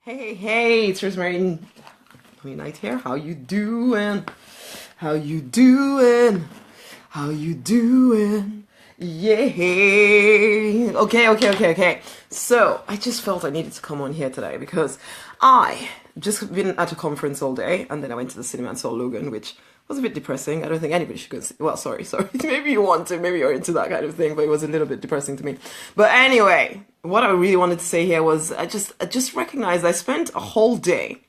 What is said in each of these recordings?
Hey, it's Rosemary. Nonny Night here. How you doing? How you doing? How you doing? Yeah. Okay. So, I just felt I needed to come on here today because I just been at a conference all day and then I went to the cinema and saw Logan, which was a bit depressing. I don't think anybody should go see. Well, sorry. Maybe you want to, maybe you're into that kind of thing, but it was a little bit depressing to me. But anyway, what I really wanted to say here was I just recognized I spent a whole day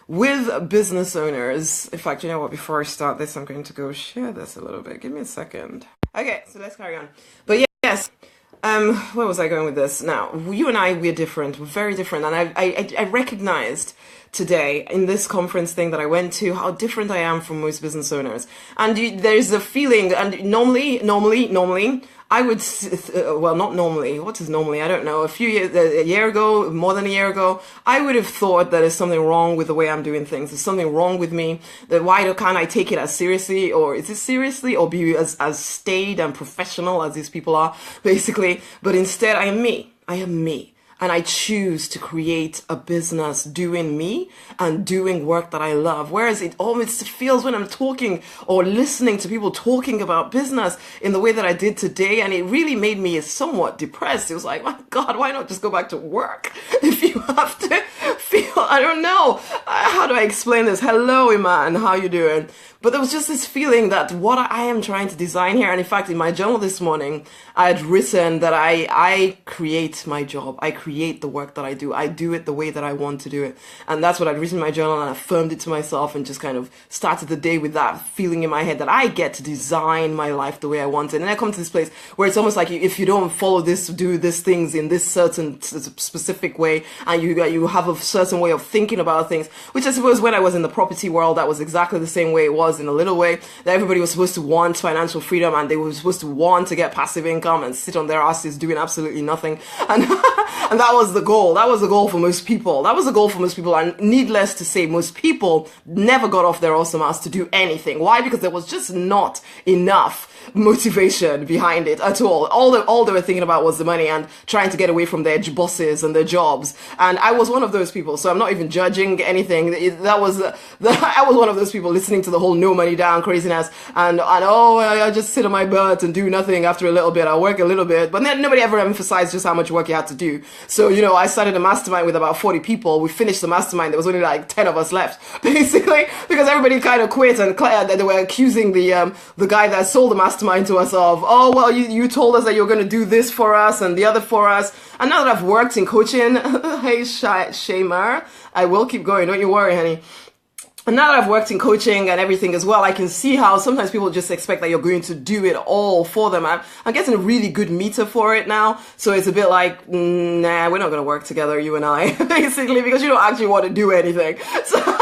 with business owners. In fact, you know what? Before I start this, I'm going to go share this a little bit. Give me a second. Okay, so let's carry on. But yes, where was I going with this? Now, you and I, we're different. We're very different, and I recognized today in this conference thing that I went to how different I am from most business owners. And there's a feeling, and normally, I would, well, not normally, what is normally? I don't know. A year ago, more than a year ago, I would have thought that there's something wrong with the way I'm doing things. There's something wrong with me. That why can't I take it as seriously, or is it seriously, or be as staid and professional as these people are, basically. But instead, I am me. I am me. And I choose to create a business doing me and doing work that I love. Whereas it almost feels when I'm talking or listening to people talking about business in the way that I did today, and it really made me somewhat depressed. It was like, my God, why not just go back to work if you have to feel, I don't know. How do I explain this? Hello, Iman, how you doing? But there was just this feeling that what I am trying to design here, and in fact, in my journal this morning, I had written that I create my job. I create the work that I do. I do it the way that I want to do it. And that's what I'd written in my journal, and I affirmed it to myself and just kind of started the day with that feeling in my head that I get to design my life the way I want it. And I come to this place where it's almost like if you don't follow this, do these things in this certain specific way, and you have a certain way of thinking about things, which I suppose when I was in the property world, that was exactly the same way it was in a little way, that everybody was supposed to want financial freedom and they were supposed to want to get passive income and sit on their asses doing absolutely nothing. And and that was the goal. That was the goal for most people. That was the goal for most people. And needless to say, most people never got off their awesome ass to do anything. Why? Because there was just not enough motivation behind it at all. All they were thinking about was the money and trying to get away from their bosses and their jobs. And I was one of those people, so I'm not even judging anything. I was one of those people listening to the whole no money down craziness and I just sit on my butt and do nothing after a little bit. I work a little bit, but then nobody ever emphasized just how much work you had to do. So, I started a mastermind with about 40 people. We finished the mastermind. There was only like 10 of us left, basically, because everybody kind of quit and they were accusing the guy that sold the mastermind to us of, oh, well, you told us that you're going to do this for us and the other for us. And now that I've worked in coaching, hey, Shaymar, I will keep going. Don't you worry, honey. And now that I've worked in coaching and everything as well, I can see how sometimes people just expect that you're going to do it all for them. I'm getting a really good meter for it now. So it's a bit like, nah, we're not going to work together, you and I, basically, because you don't actually want to do anything. So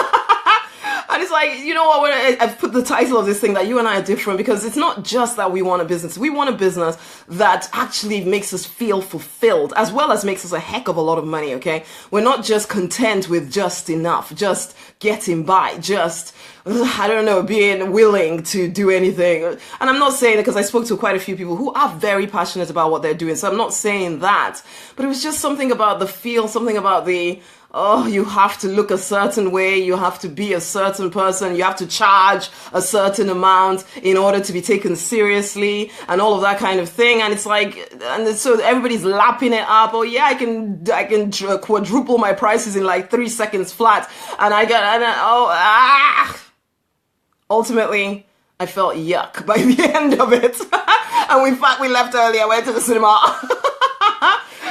and it's like, you know what, I've put the title of this thing that you and I are different because it's not just that we want a business. We want a business that actually makes us feel fulfilled as well as makes us a heck of a lot of money, okay? We're not just content with just enough, just getting by, just, I don't know, being willing to do anything. And I'm not saying it because I spoke to quite a few people who are very passionate about what they're doing. So I'm not saying that, but it was just something about the feel, something about the, oh, you have to look a certain way, you have to be a certain person, you have to charge a certain amount in order to be taken seriously and all of that kind of thing. And it's like, and so everybody's lapping it up. Oh yeah, I can quadruple my prices in like 3 seconds flat. And ultimately, I felt yuck by the end of it. And in fact, we left early. I went to the cinema.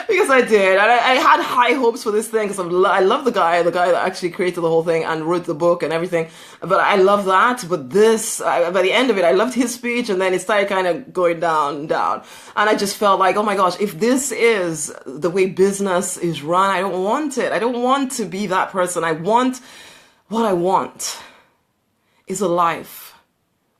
Because I did, and I had high hopes for this thing because I love the guy that actually created the whole thing and wrote the book and everything. But I love that. But this, by the end of it, I loved his speech, and then it started kind of going down, and I just felt like, oh my gosh, if this is the way business is run, I don't want it. I don't want to be that person. What I want is a life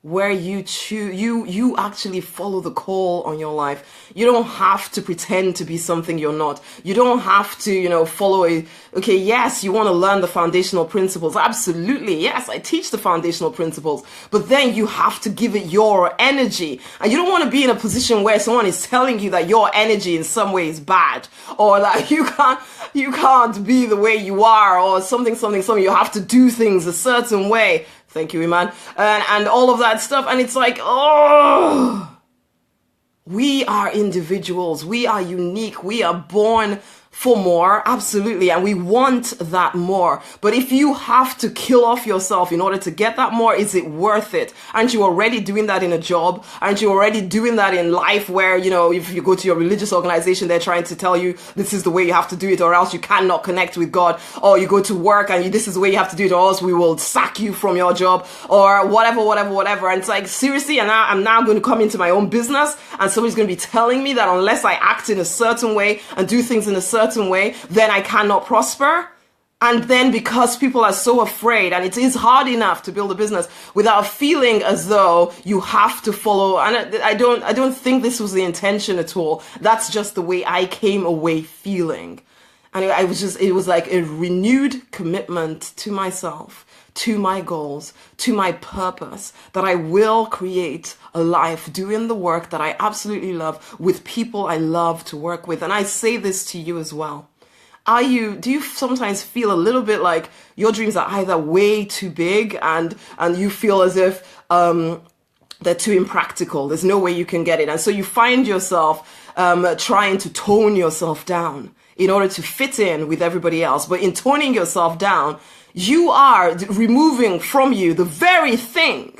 where you choose, you actually follow the call on your life. You don't have to pretend to be something you're not. You don't have to, follow okay, yes, you want to learn the foundational principles. Absolutely. Yes, I teach the foundational principles, but then you have to give it your energy. And you don't want to be in a position where someone is telling you that your energy in some way is bad, or that you can't be the way you are, or something. You have to do things a certain way. Thank you, Iman. And all of that stuff. And it's like, we are individuals. We are unique. We are born for more. Absolutely. And we want that more. But if you have to kill off yourself in order to get that more, is it worth it? Aren't you already doing that in a job? Aren't you already doing that in life where, if you go to your religious organization, they're trying to tell you this is the way you have to do it, or else you cannot connect with God. Or you go to work and this is the way you have to do it, or else we will sack you from your job, or whatever. And it's like, seriously, and I'm now going to come into my own business and somebody's going to be telling me that unless I act in a certain way and do things in a certain way, then I cannot prosper. And then because people are so afraid, and it is hard enough to build a business without feeling as though you have to follow. And I don't think this was the intention at all. That's just the way I came away feeling. And it was like a renewed commitment to myself, to my goals, to my purpose, that I will create a life doing the work that I absolutely love with people I love to work with. And I say this to you as well. Do you sometimes feel a little bit like your dreams are either way too big and you feel as if they're too impractical? There's no way you can get it. And so you find yourself trying to tone yourself down in order to fit in with everybody else. But in toning yourself down, you are removing from you the very thing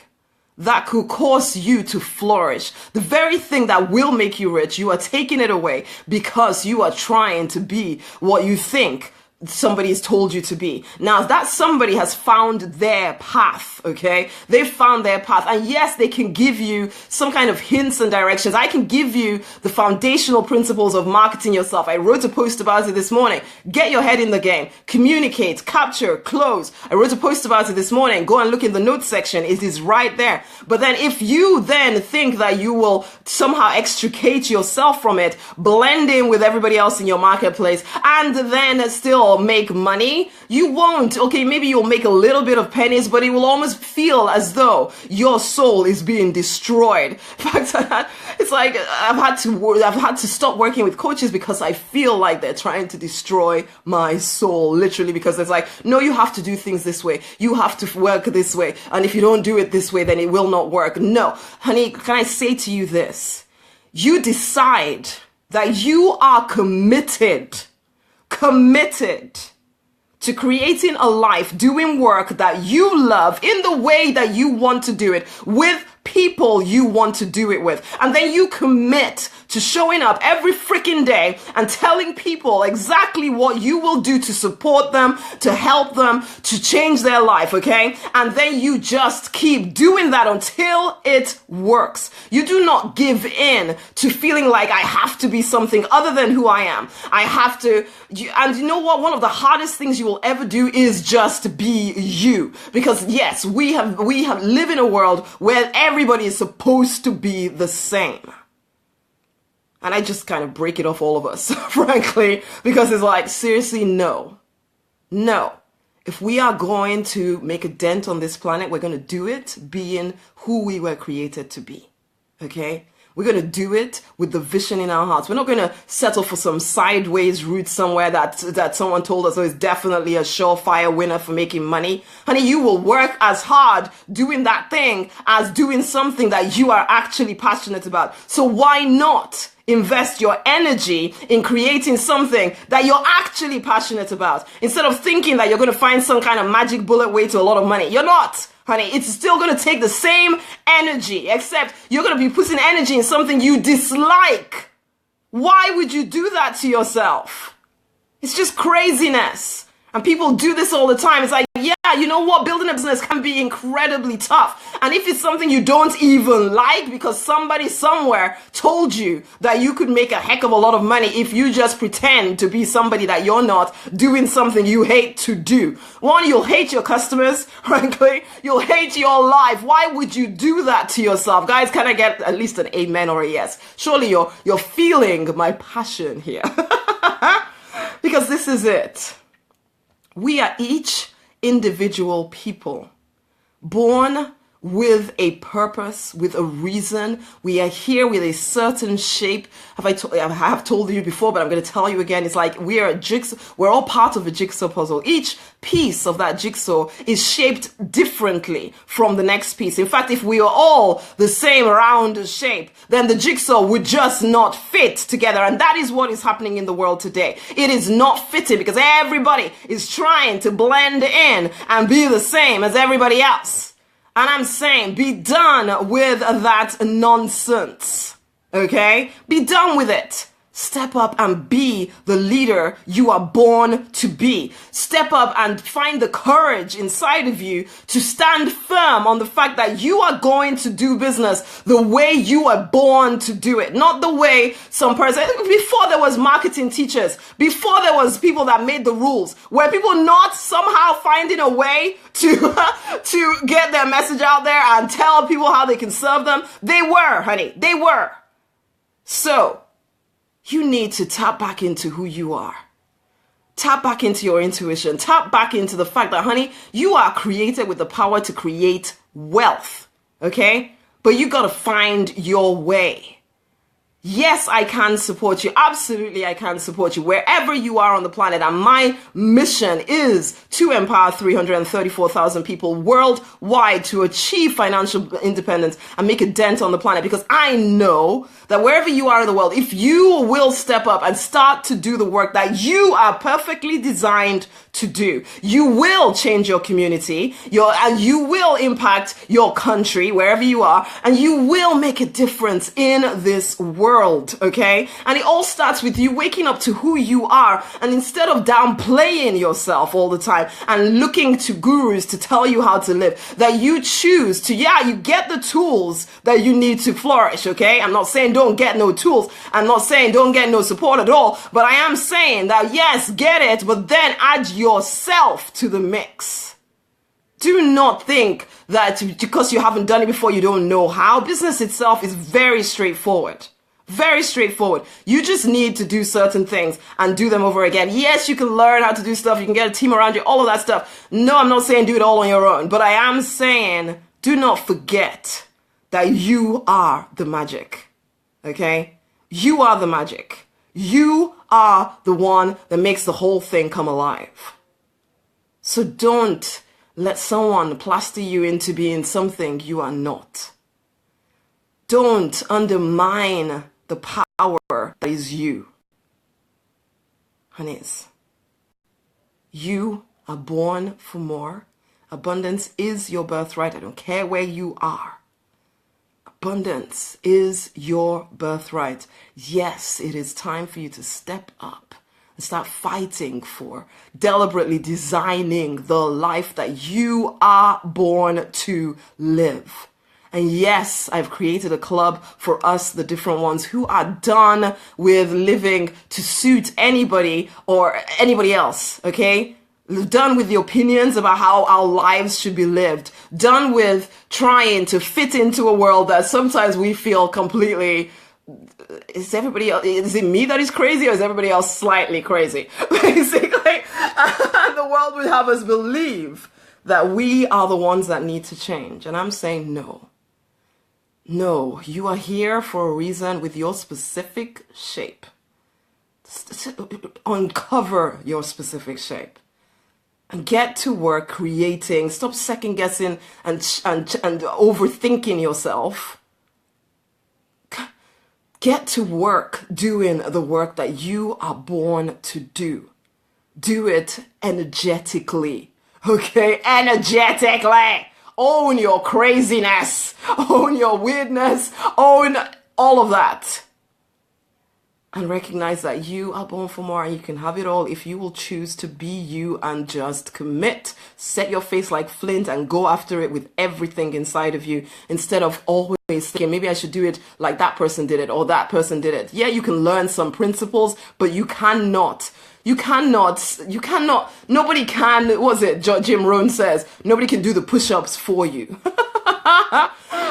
that could cause you to flourish, the very thing that will make you rich. You are taking it away because you are trying to be what you think somebody has told you to be. Now that somebody has found their path, okay? They've found their path. And yes, they can give you some kind of hints and directions. I can give you the foundational principles of marketing yourself. I wrote a post about it this morning. Get your head in the game. Communicate, capture, close. I wrote a post about it this morning. Go and look in the notes section. It is right there. But then if you then think that you will somehow extricate yourself from it, blend in with everybody else in your marketplace, and then still make money, you won't. Okay, maybe you'll make a little bit of pennies, but it will almost feel as though your soul is being destroyed. In fact, it's like I've had to stop working with coaches because I feel like they're trying to destroy my soul, literally, because it's like, no, you have to do things this way. You have to work this way. And if you don't do it this way, then it will not work. No, honey, can I say to you this? You decide that you are committed to creating a life, doing work that you love in the way that you want to do it, with people you want to do it with. And then you commit to showing up every freaking day and telling people exactly what you will do to support them, to help them, to change their life, okay? And then you just keep doing that until it works. You do not give in to feeling like I have to be something other than who I am. I have to, and you know what? One of the hardest things you will ever do is just be you. Because yes, we have live in a world where everybody is supposed to be the same. And I just kind of break it off all of us, frankly, because it's like, seriously, no. If we are going to make a dent on this planet, we're going to do it being who we were created to be, okay? We're going to do it with the vision in our hearts. We're not going to settle for some sideways route somewhere that someone told us, oh, it's definitely a surefire winner for making money. Honey, you will work as hard doing that thing as doing something that you are actually passionate about. So why not invest your energy in creating something that you're actually passionate about, instead of thinking that you're going to find some kind of magic bullet way to a lot of money? You're not. Honey, it's still going to take the same energy, except you're going to be putting energy in something you dislike. Why would you do that to yourself? It's just craziness. And people do this all the time. It's like, yeah, you know what? Building a business can be incredibly tough. And if it's something you don't even like because somebody somewhere told you that you could make a heck of a lot of money if you just pretend to be somebody that you're not, doing something you hate to do. One, you'll hate your customers, frankly. You'll hate your life. Why would you do that to yourself? Guys, can I get at least an amen or a yes? Surely you're feeling my passion here. Because this is it. We are each individual people born with a purpose, with a reason. We are here with a certain shape. I have told you before, but I'm going to tell you again. It's like we are a jigsaw. We're all part of a jigsaw puzzle. Each piece of that jigsaw is shaped differently from the next piece. In fact, if we are all the same round shape, then the jigsaw would just not fit together. And that is what is happening in the world today. It is not fitting because everybody is trying to blend in and be the same as everybody else. And I'm saying, be done with that nonsense, okay? Be done with it. Step up and be the leader you are born to be. Step up and find the courage inside of you to stand firm on the fact that you are going to do business the way you are born to do it. Not the way some person, before there was marketing teachers, before there was people that made the rules, were people not somehow finding a way to get their message out there and tell people how they can serve them? They were, honey, they were. So, you need to tap back into who you are. Tap back into your intuition. Tap back into the fact that, honey, you are created with the power to create wealth. Okay? But you got to find your way. Yes, I can support you. Absolutely, I can support you wherever you are on the planet. And my mission is to empower 334,000 people worldwide to achieve financial independence and make a dent on the planet. Because I know that wherever you are in the world, if you will step up and start to do the work that you are perfectly designed to do, you will change your community, and you will impact your country wherever you are, and you will make a difference in this world, okay? And it all starts with you waking up to who you are, and instead of downplaying yourself all the time and looking to gurus to tell you how to live, that you choose to, you get the tools that you need to flourish, okay? I'm not saying don't get no tools. I'm not saying don't get no support at all, but I am saying that yes, get it, but then add yourself to the mix. Do not think that because you haven't done it before, you don't know how. Business itself is very straightforward. Very straightforward. You just need to do certain things and do them over again. Yes, you can learn how to do stuff. You can get a team around you, all of that stuff. No, I'm not saying do it all on your own, but I am saying do not forget that you are the magic. Okay? You are the magic. You are the one that makes the whole thing come alive. So don't let someone plaster you into being something you are not. Don't undermine the power that is you. Honeys, you are born for more. Abundance is your birthright. I don't care where you are. Abundance is your birthright. Yes, it is time for you to step up and start fighting for, deliberately designing the life that you are born to live. And yes, I've created a club for us, the different ones who are done with living to suit anybody or anybody else, okay? Done with the opinions about how our lives should be lived. Done with trying to fit into a world that sometimes we feel completely, is it me that is crazy or is everybody else slightly crazy? Basically, the world would have us believe that we are the ones that need to change. And I'm saying no. No, you are here for a reason with your specific shape. Uncover your specific shape. And get to work creating. Stop second guessing and overthinking yourself. Get to work doing the work that you are born to do. Do it energetically. Okay? Energetically. Own your craziness. Own your weirdness. Own all of that. and recognize that you are born for more and you can have it all if you will choose to be you and just commit. Set your face like flint and go after it with everything inside of you instead of always thinking, maybe I should do it like that person did it or that person did it. Yeah, you can learn some principles, but you cannot, nobody can, what was it Jim Rohn says, nobody can do the push-ups for you.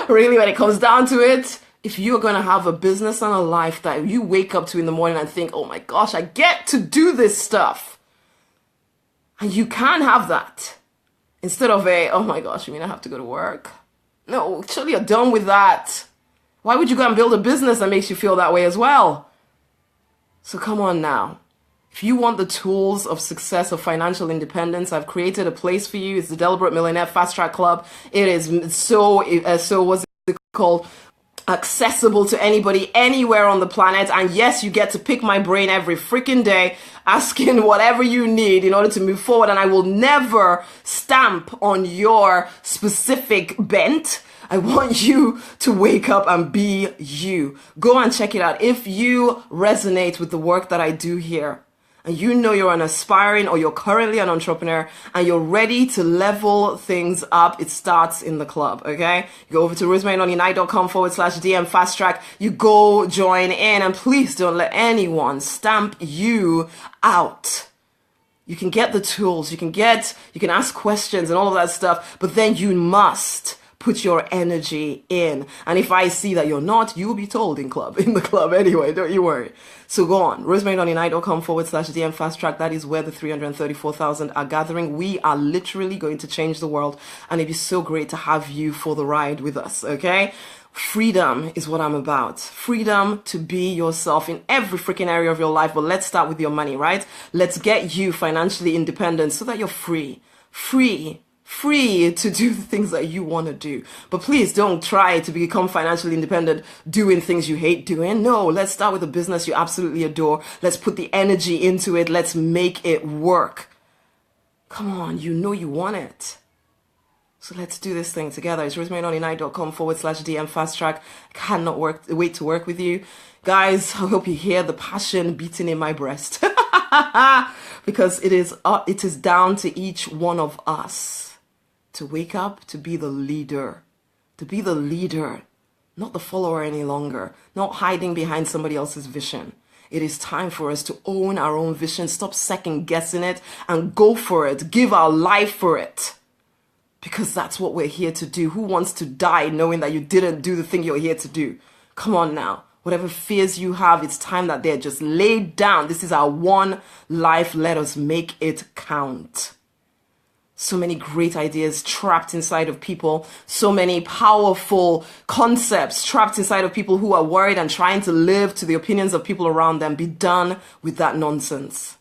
Really, when it comes down to it, if you're going to have a business and a life that you wake up to in the morning and think, oh my gosh, I get to do this stuff. And you can have that. Instead of oh my gosh, you mean I have to go to work? No, actually you're done with that. Why would you go and build a business that makes you feel that way as well? So come on now. If you want the tools of success, of financial independence, I've created a place for you. It's the Deliberate Millionaire Fast Track Club. It is so what's it called? Accessible to anybody anywhere on the planet. And yes, you get to pick my brain every freaking day, asking whatever you need in order to move forward. And I will never stamp on your specific bent. I want you to wake up and be you. Go and check it out. If you resonate with the work that I do here, and you know you're an aspiring or you're currently an entrepreneur and you're ready to level things up, it starts in the club, okay? You go over to rosemarynonnynight.com/DM fast track. You go join in, and please don't let anyone stamp you out. You can get the tools, you can ask questions and all of that stuff, but then you must put your energy in. And if I see that you're not, you will be told in the club anyway, don't you worry. So go on, rosemarynonnynight.com/DM fast track. That is where the 334,000 are gathering. We are literally going to change the world. And it'd be so great to have you for the ride with us, okay? Freedom is what I'm about. Freedom to be yourself in every freaking area of your life. But let's start with your money, right? Let's get you financially independent so that you're free to do the things that you want to do. But please don't try to become financially independent doing things you hate doing. No, let's start with a business you absolutely adore. Let's put the energy into it. Let's make it work. Come on, you know you want it. So let's do this thing together. It's rosemarynonnynight.com/DM fast track. I cannot wait to work with you. Guys, I hope you hear the passion beating in my breast. Because it is down to each one of us to wake up, to be the leader, not the follower any longer, not hiding behind somebody else's vision. It is time for us to own our own vision, stop second guessing it, and go for it, give our life for it. Because that's what we're here to do. Who wants to die knowing that you didn't do the thing you're here to do? Come on now. Whatever fears you have, it's time that they're just laid down. This is our one life. Let us make it count. So many great ideas trapped inside of people. So many powerful concepts trapped inside of people who are worried and trying to live to the opinions of people around them. Be done with that nonsense.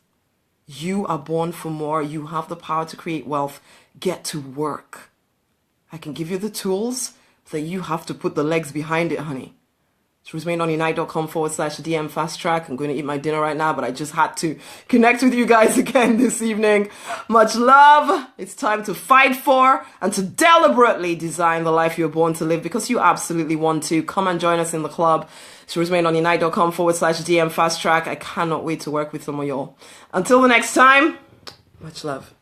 You are born for more. You have the power to create wealth. Get to work. I can give you the tools, but you have to put the legs behind it, honey. It's rosemarynonnynight.com/DM fast track. I'm going to eat my dinner right now, but I just had to connect with you guys again this evening. Much love. It's time to fight for and to deliberately design the life you're born to live, because you absolutely want to. Come and join us in the club. It's rosemarynonnynight.com/DM fast track. I cannot wait to work with some of y'all. Until the next time, much love.